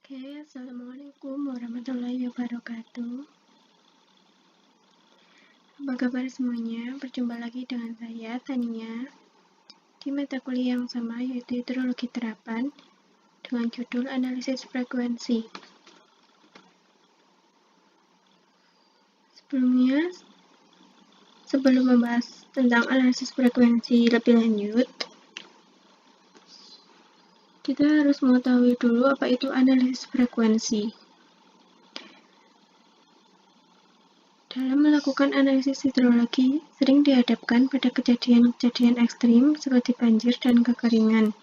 Oke, Assalamualaikum warahmatullahi wabarakatuh. Apa kabar semuanya? Berjumpa lagi dengan saya, Tania, di mata kuliah yang sama, yaitu hidrologi terapan, dengan judul analisis frekuensi. Sebelum membahas tentang analisis frekuensi lebih lanjut, kita harus mengetahui dulu apa itu analisis frekuensi. Dalam melakukan analisis hidrologi, sering dihadapkan pada kejadian-kejadian ekstrim seperti banjir dan kekeringan.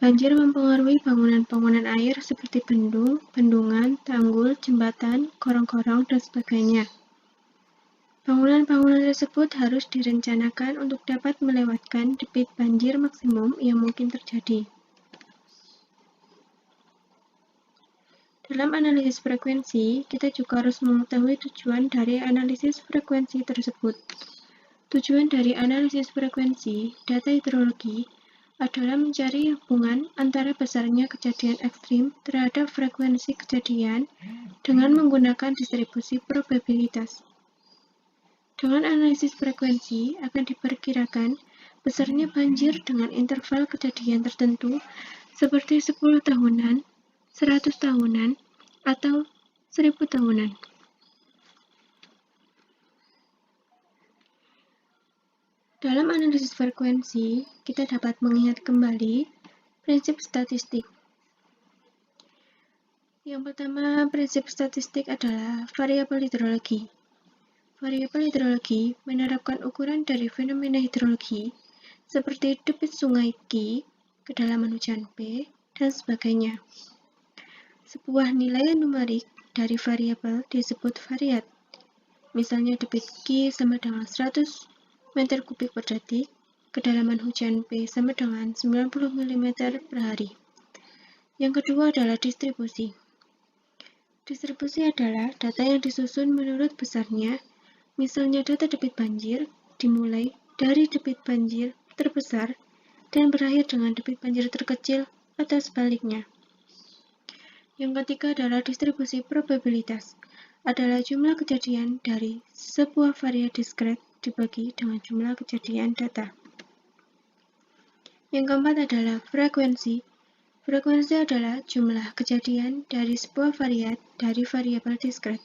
Banjir mempengaruhi bangunan-bangunan air seperti bendung, bendungan, tanggul, jembatan, gorong-gorong, dan sebagainya. Bangunan-bangunan tersebut harus direncanakan untuk dapat melewatkan debit banjir maksimum yang mungkin terjadi. Dalam analisis frekuensi, kita juga harus mengetahui tujuan dari analisis frekuensi tersebut. Tujuan dari analisis frekuensi data hidrologi adalah mencari hubungan antara besarnya kejadian ekstrim terhadap frekuensi kejadian dengan menggunakan distribusi probabilitas. Dengan analisis frekuensi akan diperkirakan besarnya banjir dengan interval kejadian tertentu seperti 10 tahunan, 100 tahunan, atau 1000 tahunan. Dalam analisis frekuensi, kita dapat mengingat kembali prinsip statistik. Yang pertama, prinsip statistik adalah variabel hidrologi. Variabel hidrologi menerapkan ukuran dari fenomena hidrologi seperti debit sungai Q, kedalaman hujan P, dan sebagainya. Sebuah nilai numerik dari variabel disebut variat. Misalnya debit Q sama dengan 100 meter kubik per detik, kedalaman hujan P sama dengan 90 mm per hari. Yang kedua adalah distribusi. Distribusi adalah data yang disusun menurut besarnya, misalnya data debit banjir dimulai dari debit banjir terbesar dan berakhir dengan debit banjir terkecil atau sebaliknya. Yang ketiga adalah distribusi probabilitas, adalah jumlah kejadian dari sebuah variat diskret dibagi dengan jumlah kejadian data. Yang keempat adalah frekuensi. Frekuensi adalah jumlah kejadian dari sebuah variat dari variabel diskret.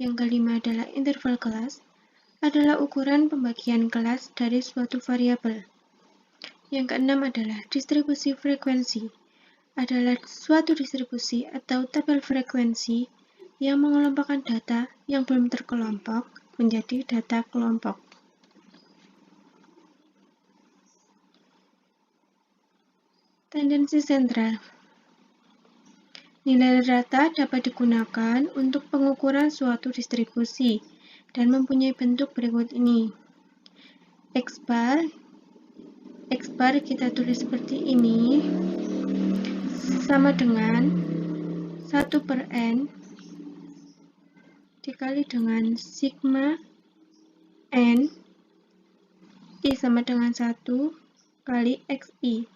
Yang kelima adalah interval kelas, adalah ukuran pembagian kelas dari suatu variabel. Yang keenam adalah distribusi frekuensi, adalah suatu distribusi atau tabel frekuensi yang mengelompokkan data yang belum terkelompok menjadi data kelompok. Tendensi sentral. Nilai rata dapat digunakan untuk pengukuran suatu distribusi dan mempunyai bentuk berikut ini. X bar kita tulis seperti ini, sama dengan 1/n dikali dengan sigma n I sama dengan 1 kali xi,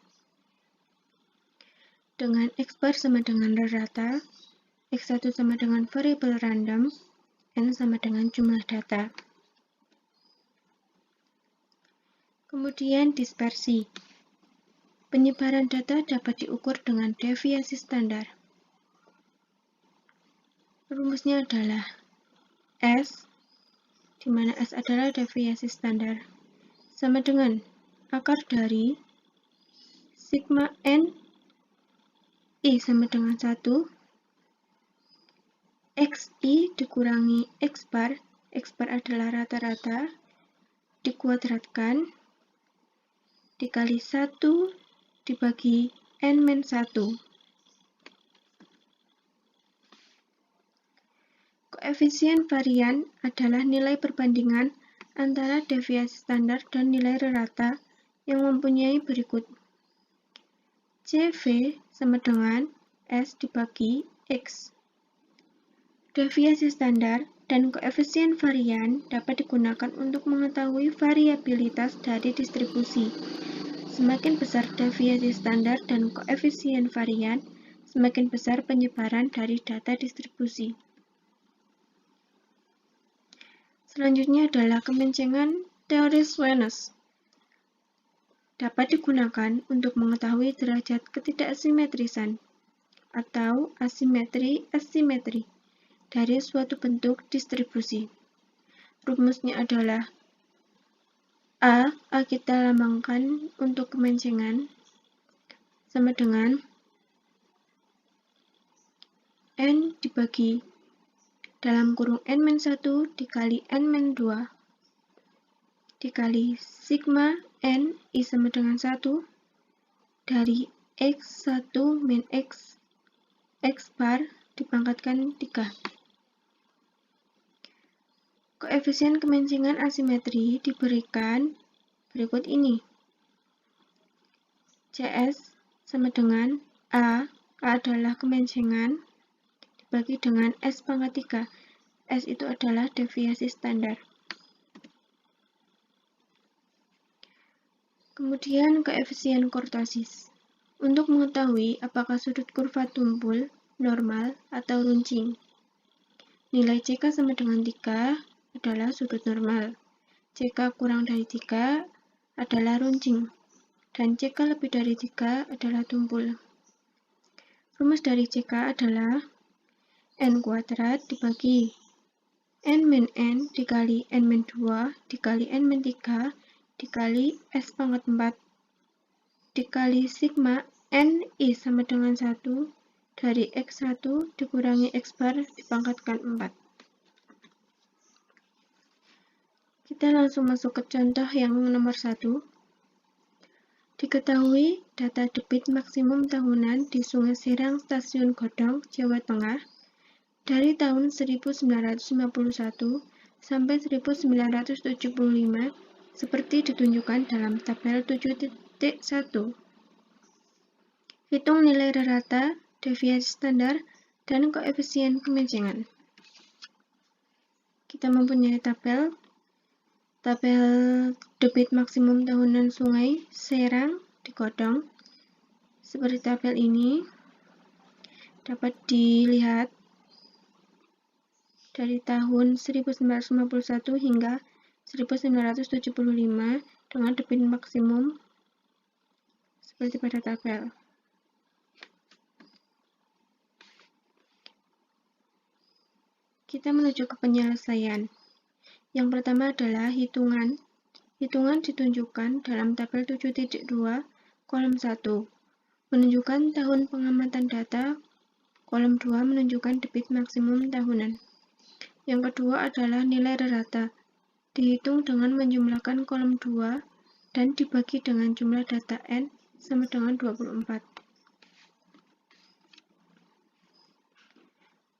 dengan x bar sama dengan rata, x1 sama dengan variabel random, n sama dengan jumlah data. Kemudian dispersi. Penyebaran data dapat diukur dengan deviasi standar. Rumusnya adalah S, di mana S adalah deviasi standar, sama dengan akar dari sigma n I sama dengan 1, xi dikurangi x bar adalah rata-rata, dikuadratkan, dikali 1 dibagi n-1. Koefisien varian adalah nilai perbandingan antara deviasi standar dan nilai rata yang mempunyai berikut. CV sama dengan S dibagi X. Deviasi standar dan koefisien varian dapat digunakan untuk mengetahui variabilitas dari distribusi. Semakin besar deviasi standar dan koefisien varian, semakin besar penyebaran dari data distribusi. Selanjutnya adalah kemencengan teori Swenes. Dapat digunakan untuk mengetahui derajat ketidaksimetrisan atau asimetri dari suatu bentuk distribusi. Rumusnya adalah A kita lambangkan untuk kemencengan sama dengan N dibagi dalam kurung N-1 dikali N-2 dikali sigma N I sama dengan 1 dari X1 min X bar dipangkatkan 3. Koefisien kemencengan asimetri diberikan berikut ini. CS sama dengan A adalah kemencengan dibagi dengan S pangkat 3. S itu adalah deviasi standar. Kemudian koefisien kurtosis. Untuk mengetahui apakah sudut kurva tumpul, normal, atau runcing. Nilai CK sama dengan 3 adalah sudut normal. CK kurang dari 3 adalah runcing. Dan CK lebih dari 3 adalah tumpul. Rumus dari CK adalah N kuadrat dibagi N-N dikali N-2 dikali N-3 dikali S pangkat 4 dikali sigma N I sama dengan 1 dari X1 dikurangi X bar dipangkatkan 4. Kita langsung masuk ke contoh yang nomor 1. Diketahui data debit maksimum tahunan di Sungai Serang Stasiun Godong, Jawa Tengah dari tahun 1951 sampai 1975 seperti ditunjukkan dalam tabel 7.1. Hitung nilai rata, deviasi standar, dan koefisien kemencengan. Kita mempunyai tabel debit maksimum tahunan Sungai Serang di Godong. Seperti tabel ini dapat dilihat dari tahun 1951 hingga 1975 dengan debit maksimum seperti pada tabel. Kita menuju ke penyelesaian. Yang pertama adalah hitungan. Hitungan ditunjukkan dalam tabel 7.2 kolom 1. Menunjukkan tahun pengamatan data. Kolom 2 menunjukkan debit maksimum tahunan. Yang kedua adalah nilai rata. Dihitung dengan menjumlahkan kolom 2 dan dibagi dengan jumlah data N sama dengan 24.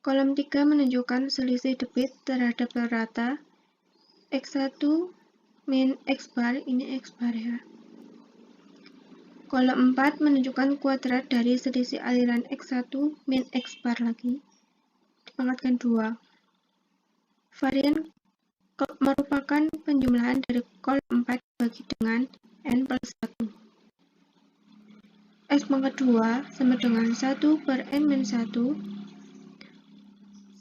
Kolom 3 menunjukkan selisih debit terhadap rata X1 min X bar, ini X bar ya. Kolom 4 menunjukkan kuadrat dari selisih aliran X1 min X bar lagi, dipangkatkan 2. Varian merupakan penjumlahan dari kolom 4 dibagi dengan N plus 1. X pangkat 2 sama dengan 1 per N min 1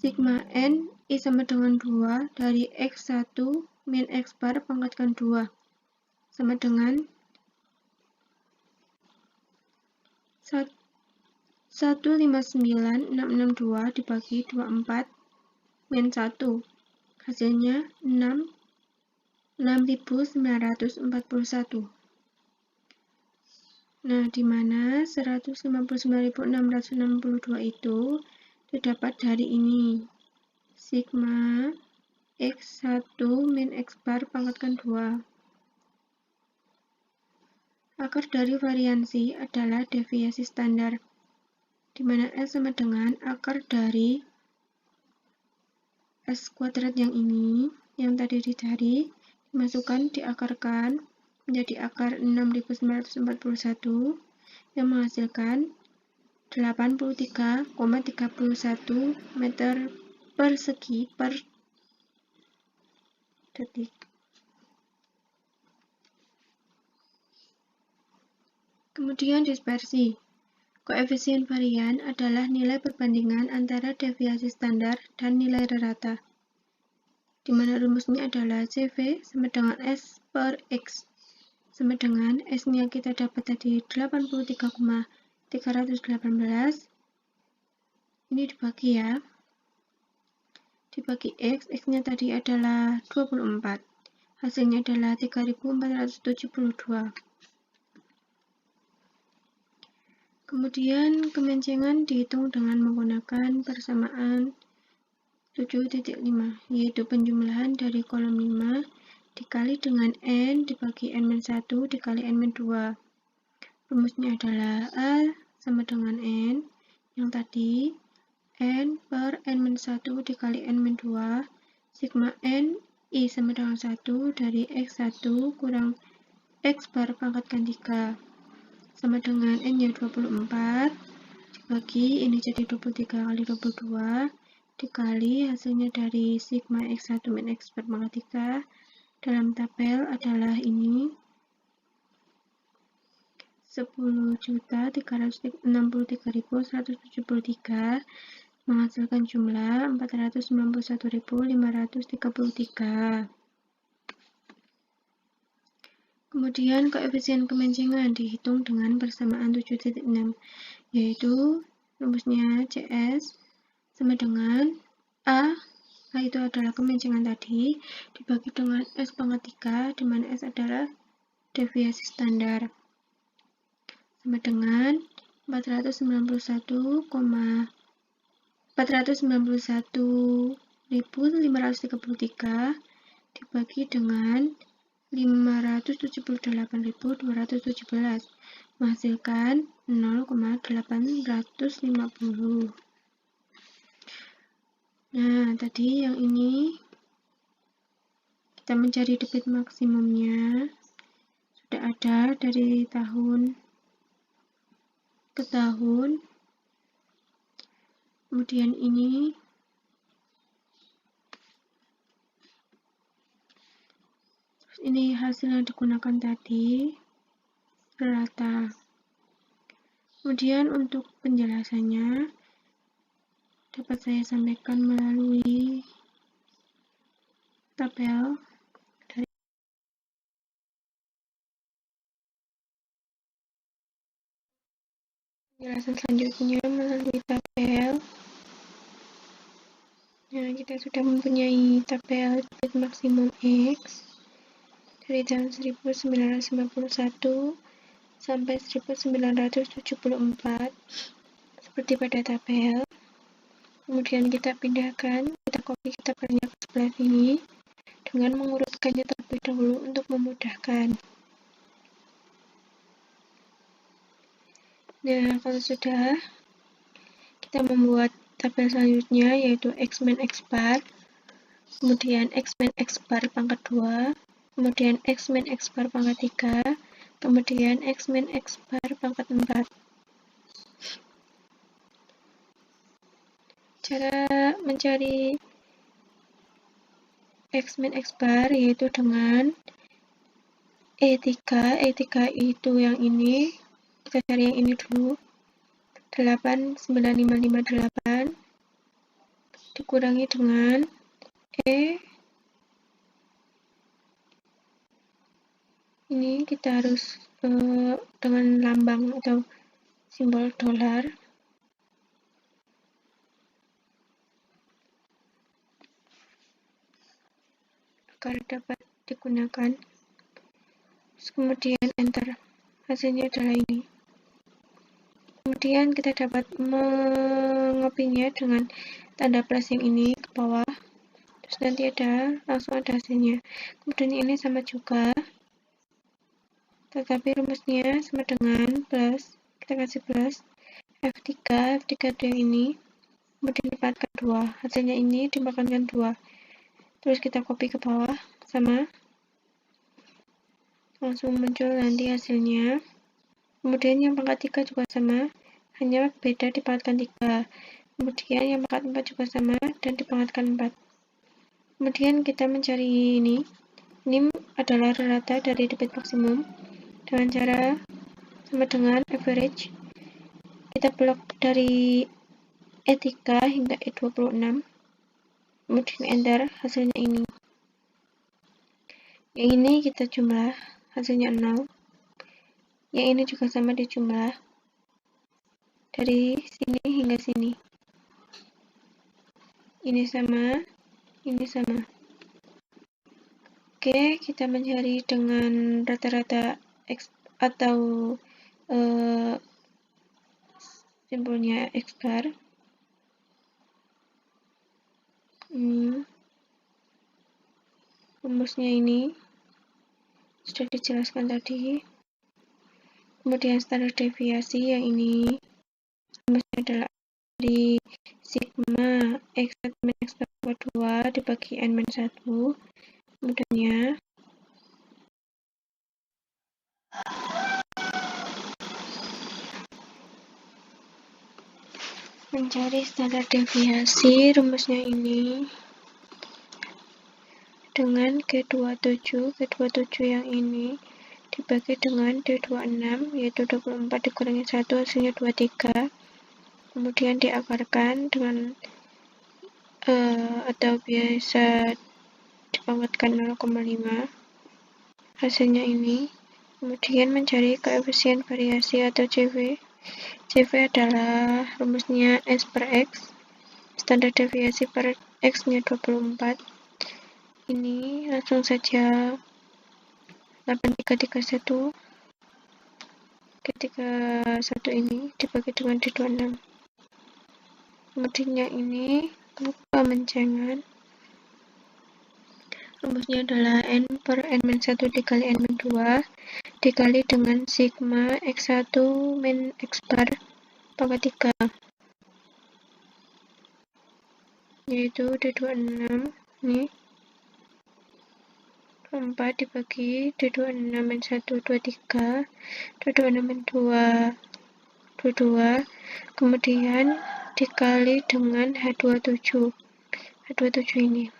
sigma N I sama dengan 2 dari X1 min X bar pangkatkan 2 sama dengan 159.662 dibagi 24 min 1. Hasilnya 6.941. Nah, di mana 159.662 itu didapat dari ini. Sigma X1 min X bar pangkatkan 2. Akar dari variansi adalah deviasi standar, di mana S sama dengan akar dari S kuadrat yang ini, yang tadi dicari, dimasukkan, diakarkan menjadi akar 6.941 yang menghasilkan 83,31 meter persegi per detik. Kemudian dispersi. Koefisien varian adalah nilai perbandingan antara deviasi standar dan nilai rata, di mana rumusnya adalah CV sama dengan S per X, sama dengan S-nya kita dapat tadi 83,318, ini dibagi ya, dibagi X, X-nya tadi adalah 24, hasilnya adalah 3472. Kemudian kemencengan dihitung dengan menggunakan persamaan 7.5, yaitu penjumlahan dari kolom 5 dikali dengan N dibagi N-1 dikali N-2. Rumusnya adalah A sama dengan N, yang tadi N per N-1 dikali N-2, sigma N I sama dengan 1 dari X1 kurang X bar pangkat 3. Sama dengan N-nya 24, dibagi ini jadi 23 kali 22, dikali hasilnya dari sigma X1 min X bar pangkat 3, dalam tabel adalah ini, 10.363.173, menghasilkan jumlah 491.533. Kemudian koefisien kemencengan dihitung dengan persamaan 7.6, yaitu rumusnya CS sama dengan A itu adalah kemencengan tadi, dibagi dengan S pangkat 3, di mana S adalah deviasi standar, sama dengan 491.533 dibagi dengan 578.217, menghasilkan 0,850. Nah, tadi yang ini kita mencari debit maksimumnya sudah ada dari tahun ke tahun. Kemudian ini hasil yang digunakan tadi rata. Kemudian untuk penjelasannya dapat saya sampaikan melalui tabel dari penjelasan selanjutnya melalui tabel. Nah, kita sudah mempunyai tabel debit maksimum X dari tahun 1991 sampai 1974 seperti pada tabel. Kemudian kita pindahkan, kita copy, kita perbanyak ke sebelah sini dengan mengurutkannya terlebih dahulu untuk memudahkan. Nah, kalau sudah, kita membuat tabel selanjutnya yaitu X min X bar, kemudian X min X bar pangkat 2, kemudian X min X bar pangkat 3, kemudian X min X bar pangkat 4. Cara mencari X min X bar yaitu dengan E3 itu yang ini, kita cari yang ini dulu, 89558 dikurangi dengan E, ini kita harus dengan lambang atau simbol dolar, agar dapat digunakan. Terus kemudian enter, hasilnya adalah ini. Kemudian kita dapat mengopinya dengan tanda plus yang ini ke bawah, terus nanti langsung ada hasilnya. Kemudian ini sama juga, tetapi rumusnya sama dengan plus, kita kasih plus F3 itu yang ini, kemudian dipangkatkan 2, hasilnya ini dipangkatkan 2, terus kita copy ke bawah, sama, langsung muncul nanti hasilnya. Kemudian yang pangkat 3 juga sama, hanya beda dipangkatkan 3, kemudian yang pangkat 4 juga sama dan dipangkatkan 4. Kemudian kita mencari ini adalah rata dari debit maksimum dengan cara sama dengan average kita blok dari E3 hingga E26, kemudian enter, hasilnya ini. Yang ini kita jumlah, hasilnya 0. Yang ini juga sama dijumlah dari sini hingga sini. Ini sama, ini sama. Oke, kita mencari dengan rata-rata X atau simbolnya X bar. Rumusnya ini sudah dijelaskan tadi. Kemudian standar deviasi yang ini rumusnya adalah dari sigma x1 min x bar 2 dibagi n-1. Kemudiannya mencari standar deviasi, rumusnya ini dengan G27 yang ini dibagi dengan D26, yaitu 24 dikurangi 1 hasilnya 23. Kemudian diakarkan dengan atau biasa dipangkatkan 0,5, hasilnya ini. Kemudian mencari koefisien variasi atau CV. CV adalah rumusnya S per X, standar deviasi per X-nya 24. Ini langsung saja 8331 ketika 1 ini dibagi dengan D26. Kemudian yang ini pemencengan, rumusnya adalah N per N-1 dikali N-2 dikali dengan sigma X1 min X bar pangkat 3, yaitu D26 ini 4 dibagi D26 min 1 23, D26 min 2 22, kemudian dikali dengan H27 ini.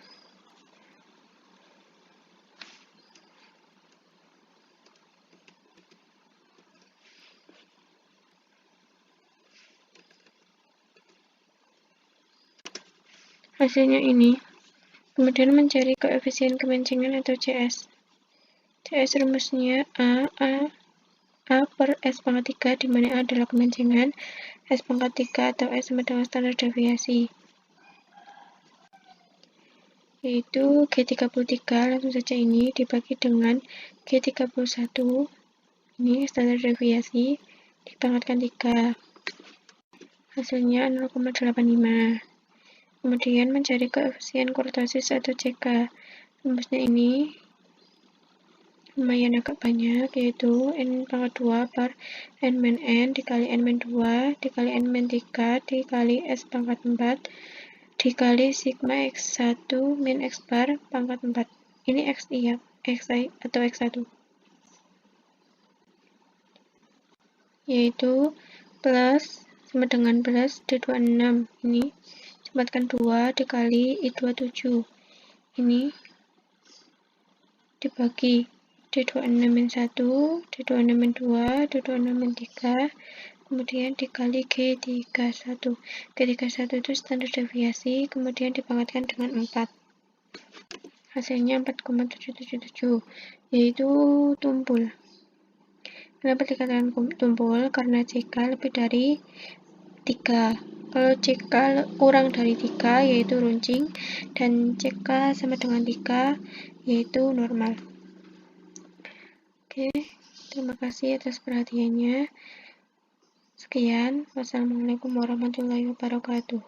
Hasilnya ini. Kemudian mencari koefisien kemencengan atau CS. CS rumusnya A per S pangkat 3, di mana A adalah kemencengan, S pangkat 3 atau S sama dengan standar deviasi, yaitu G33, langsung saja ini dibagi dengan G31, ini standar deviasi, dipangkatkan 3, hasilnya 0,85. Kemudian mencari koefisien kurtosis atau CK. Rumusnya ini lumayan agak banyak, yaitu N pangkat 2 per N min N dikali N min 2 dikali N min 3 dikali S pangkat 4 dikali sigma X1 min X bar pangkat 4. Ini XI ya, XI atau X1. Yaitu plus sama dengan plus D26 ini cepatkan 2 dikali I27 ini dibagi D26 min 1, D26 min 2, D26 min 3, kemudian dikali G31. G31 itu standar deviasi, kemudian dipangkatkan dengan 4. Hasilnya 4,777, yaitu tumpul. Kenapa dikatakan tumpul? Karena CK lebih dari 3. Kalau CK kurang dari 3, yaitu runcing, dan CK sama dengan 3, yaitu normal. Oke, terima kasih atas perhatiannya. Sekian, wassalamualaikum warahmatullahi wabarakatuh.